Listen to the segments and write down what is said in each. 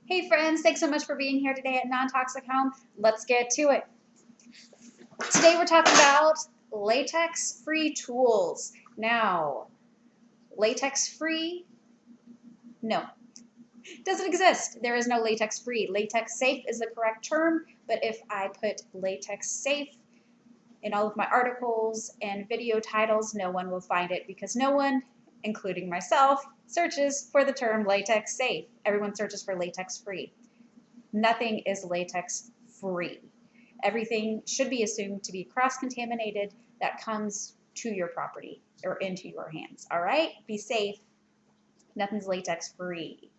Hey friends, thanks so much for being here today at Non-Toxic Home. Let's get to it. Today we're talking about latex-free tools. Now, latex-free? No, doesn't exist. There is no latex-free. Latex-safe is the correct term, but if I put latex-safe in all of my articles and video titles, no one will find it because no one, including myself, searches for the term latex safe. Everyone searches for latex free. Nothing is latex free. Everything should be assumed to be cross-contaminated that comes to your property or into your hands. All right? Be safe. Nothing's latex free.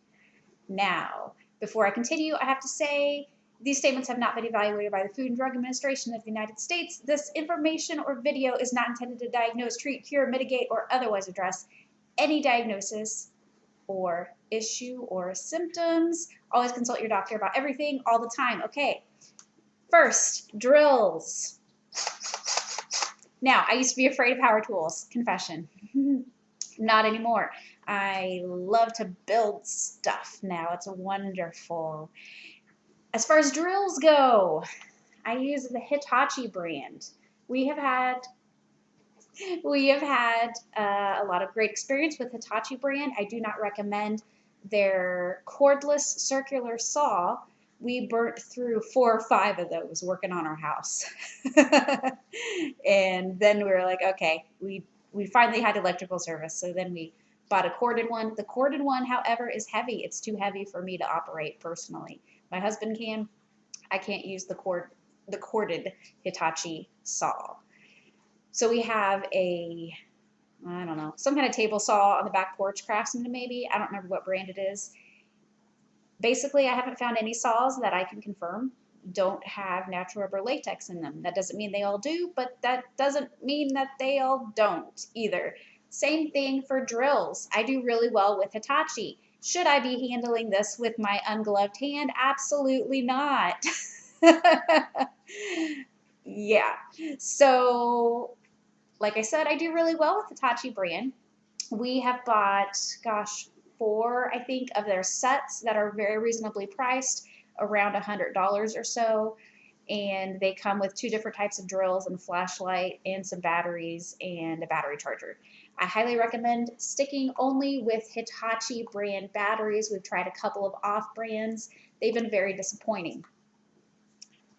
Now, before I continue, I have to say these statements have not been evaluated by the Food and Drug Administration of the United States. This information or video is not intended to diagnose, treat, cure, mitigate, or otherwise address any diagnosis or issue or symptoms. Always consult your doctor about everything all the time. Okay, first, drills. Now, I used to be afraid of power tools. Confession. Not anymore. I love to build stuff now. It's wonderful. As far as drills go, I use the Hitachi brand. We have had a lot of great experience with Hitachi brand. I do not recommend their cordless circular saw. We burnt through 4 or 5 of those working on our house. And then we were like, okay, we finally had electrical service. So then we bought a corded one. The corded one, however, is heavy. It's too heavy for me to operate personally. My husband can. I can't use the corded Hitachi saw. So we have I don't know, some kind of table saw on the back porch, Craftsman maybe. I don't remember what brand it is. Basically, I haven't found any saws that I can confirm don't have natural rubber latex in them. That doesn't mean they all do, but that doesn't mean that they all don't either. Same thing for drills. I do really well with Hitachi. Should I be handling this with my ungloved hand? Absolutely not. Yeah. So, like I said, I do really well with Hitachi brand. We have bought, gosh, 4, I think, of their sets that are very reasonably priced, around $100 or so. And they come with 2 different types of drills and a flashlight and some batteries and a battery charger. I highly recommend sticking only with Hitachi brand batteries. We've tried a couple of off brands. They've been very disappointing.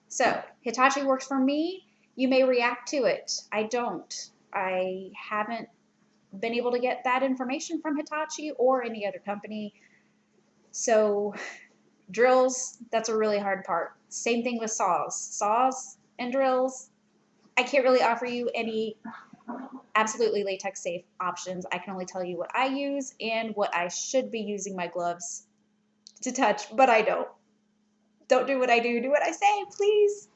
So Hitachi works for me. You may react to it. I don't. I haven't been able to get that information from Hitachi or any other company. So drills, that's a really hard part. Same thing with saws. Saws and drills, I can't really offer you any absolutely latex safe options. I can only tell you what I use and what I should be using my gloves to touch, but I don't. Don't do what I do. Do what I say, please.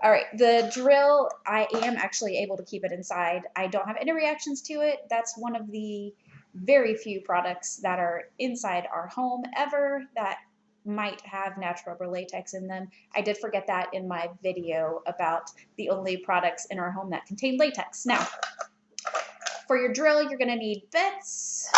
All right, the drill, I am actually able to keep it inside. I don't have any reactions to it. That's one of the very few products that are inside our home ever that might have natural rubber latex in them. I did forget that in my video about the only products in our home that contain latex. Now, for your drill, you're gonna need bits.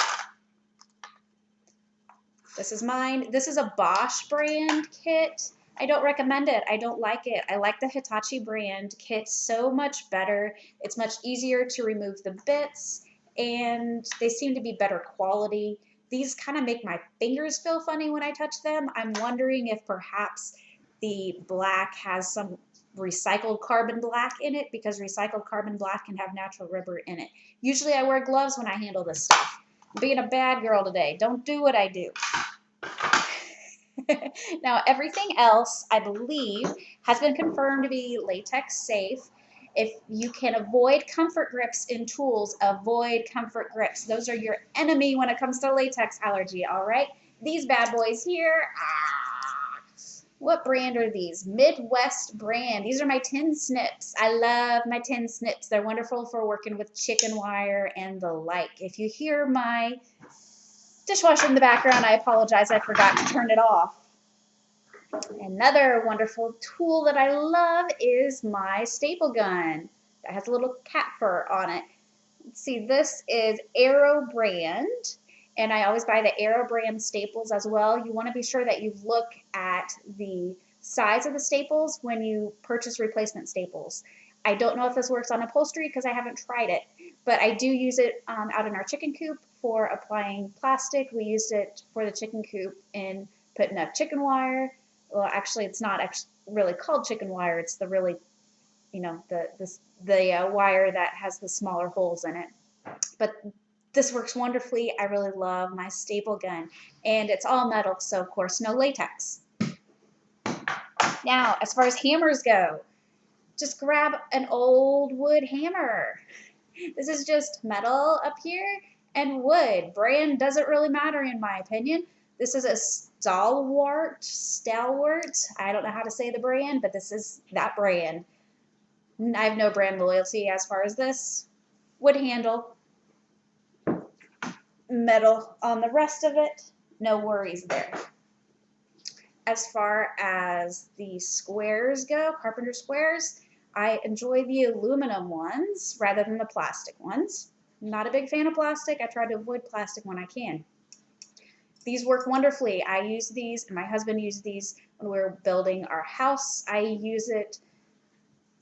This is mine. This is a Bosch brand kit. I don't recommend it. I don't like it. I like the Hitachi brand kit so much better. It's much easier to remove the bits and they seem to be better quality. These kind of make my fingers feel funny when I touch them. I'm wondering if perhaps the black has some recycled carbon black in it because recycled carbon black can have natural rubber in it. Usually I wear gloves when I handle this stuff. I'm being a bad girl today. Don't do what I do. Now, everything else, I believe, has been confirmed to be latex safe. If you can avoid comfort grips in tools, avoid comfort grips. Those are your enemy when it comes to latex allergy, all right? These bad boys here, what brand are these? Midwest brand. These are my tin snips. I love my tin snips. They're wonderful for working with chicken wire and the like. If you hear my dishwasher in the background, I apologize. I forgot to turn it off. Another wonderful tool that I love is my staple gun that has a little cat fur on it. Let's see, this is Arrow brand, And I always buy the Aero brand staples as well. You want to be sure that you look at the size of the staples when you purchase replacement staples. I don't know if this works on upholstery because I haven't tried it, but I do use it out in our chicken coop for applying plastic. We used it for the chicken coop in putting up chicken wire. Well, actually, it's not really called chicken wire. It's the really, the wire that has the smaller holes in it. But this works wonderfully. I really love my staple gun, and it's all metal, so of course no latex. Now, as far as hammers go, just grab an old wood hammer. This is just metal up here and wood. Brand doesn't really matter in my opinion. This is a stalwart, I don't know how to say the brand, but this is that brand. I have no brand loyalty as far as this. Wood handle, metal on the rest of it, no worries there. As far as the squares go, carpenter squares, I enjoy the aluminum ones rather than the plastic ones. I'm not a big fan of plastic. I try to avoid plastic when I can. These work wonderfully. I use these, and my husband used these when we were building our house. I use it,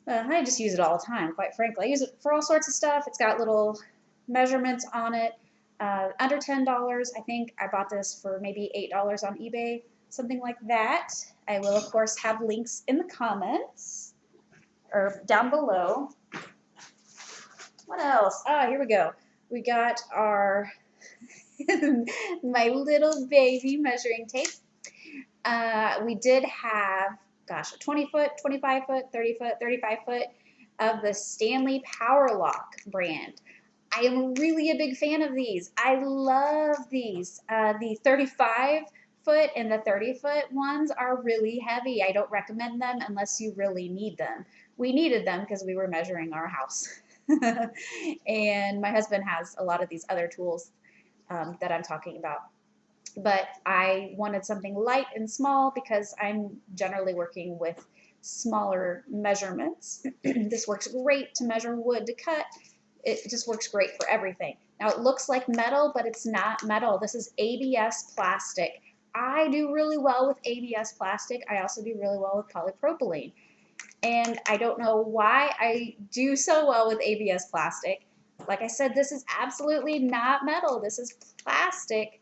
I just use it all the time, quite frankly. I use it for all sorts of stuff. It's got little measurements on it. Under $10, I think. I bought this for maybe $8 on eBay, something like that. I will, of course, have links in the comments or down below. What else? Here we go. We got our my little baby measuring tape. We did have, gosh, a 20 foot, 25 foot, 30 foot, 35 foot of the Stanley Power Lock brand. I am really a big fan of these. I love these. The 35 foot and the 30 foot ones are really heavy. I don't recommend them unless you really need them. We needed them because we were measuring our house. And my husband has a lot of these other tools that I'm talking about. But I wanted something light and small because I'm generally working with smaller measurements. This works great to measure wood to cut. It just works great for everything. Now it looks like metal, but it's not metal. This is ABS plastic. I do really well with ABS plastic. I also do really well with polypropylene. And I don't know why I do so well with ABS plastic. Like I said, this is absolutely not metal. This is plastic,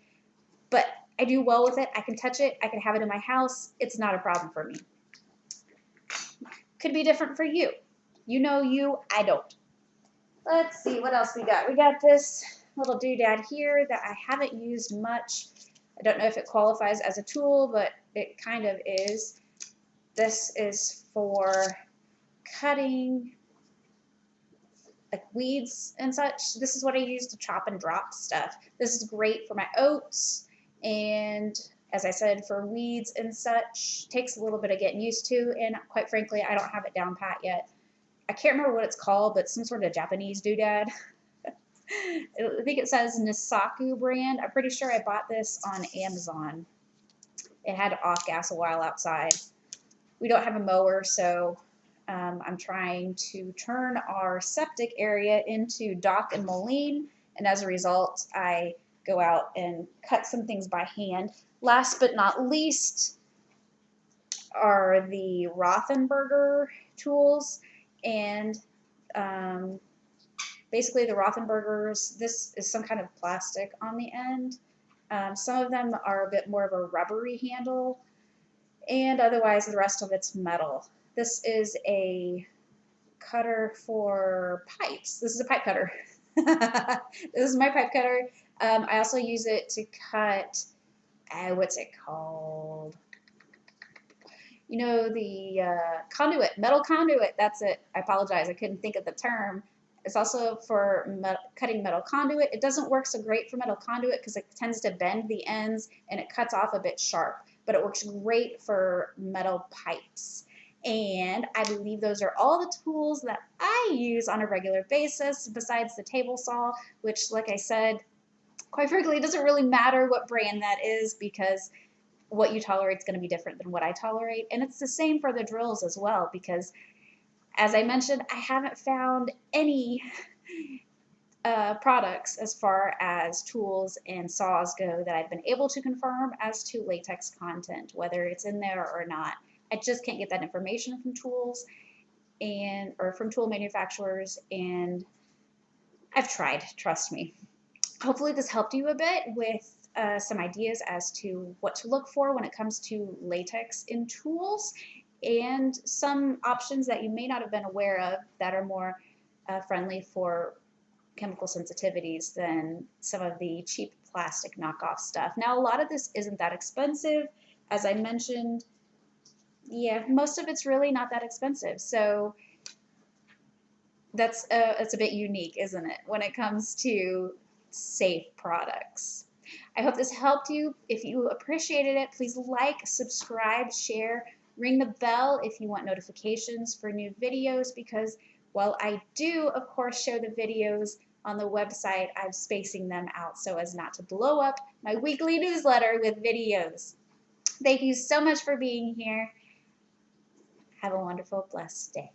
but I do well with it. I can touch it. I can have it in my house. It's not a problem for me. Could be different for you. You know you, I don't. Let's see what else we got. We got this little doodad here that I haven't used much. I don't know if it qualifies as a tool, but it kind of is. This is for cutting like weeds and such. This is what I use to chop and drop stuff. This is great for my oats, and as I said, for weeds and such. Takes a little bit of getting used to, and quite frankly, I don't have it down pat yet. I can't remember what it's called, but some sort of Japanese doodad. I think it says Nisaku brand. I'm pretty sure I bought this on Amazon. It had off gas a while outside. We don't have a mower, so I'm trying to turn our septic area into dock and mullein, and as a result, I go out and cut some things by hand. Last but not least are the Rothenberger tools, and basically the Rothenbergers, this is some kind of plastic on the end. Some of them are a bit more of a rubbery handle, and otherwise the rest of it's metal. This is a cutter for pipes. This is a pipe cutter. This is my pipe cutter. I also use it to cut, what's it called? You know, the conduit, metal conduit, that's it. I apologize, I couldn't think of the term. It's also for cutting metal conduit. It doesn't work so great for metal conduit because it tends to bend the ends and it cuts off a bit sharp, but it works great for metal pipes. And I believe those are all the tools that I use on a regular basis besides the table saw, which, like I said, quite frankly, it doesn't really matter what brand that is because what you tolerate is going to be different than what I tolerate. And it's the same for the drills as well because, as I mentioned, I haven't found any products as far as tools and saws go that I've been able to confirm as to latex content, whether it's in there or not. I just can't get that information from tools or from tool manufacturers, and I've tried, trust me. Hopefully this helped you a bit with some ideas as to what to look for when it comes to latex in tools, and some options that you may not have been aware of that are more friendly for chemical sensitivities than some of the cheap plastic knockoff stuff. Now, a lot of this isn't that expensive. As I mentioned, yeah, most of it's really not that expensive. So it's a bit unique, isn't it, when it comes to safe products. I hope this helped you. If you appreciated it, please like, subscribe, share, ring the bell if you want notifications for new videos, because while I do, of course, share the videos on the website, I'm spacing them out so as not to blow up my weekly newsletter with videos. Thank you so much for being here. Have a wonderful, blessed day.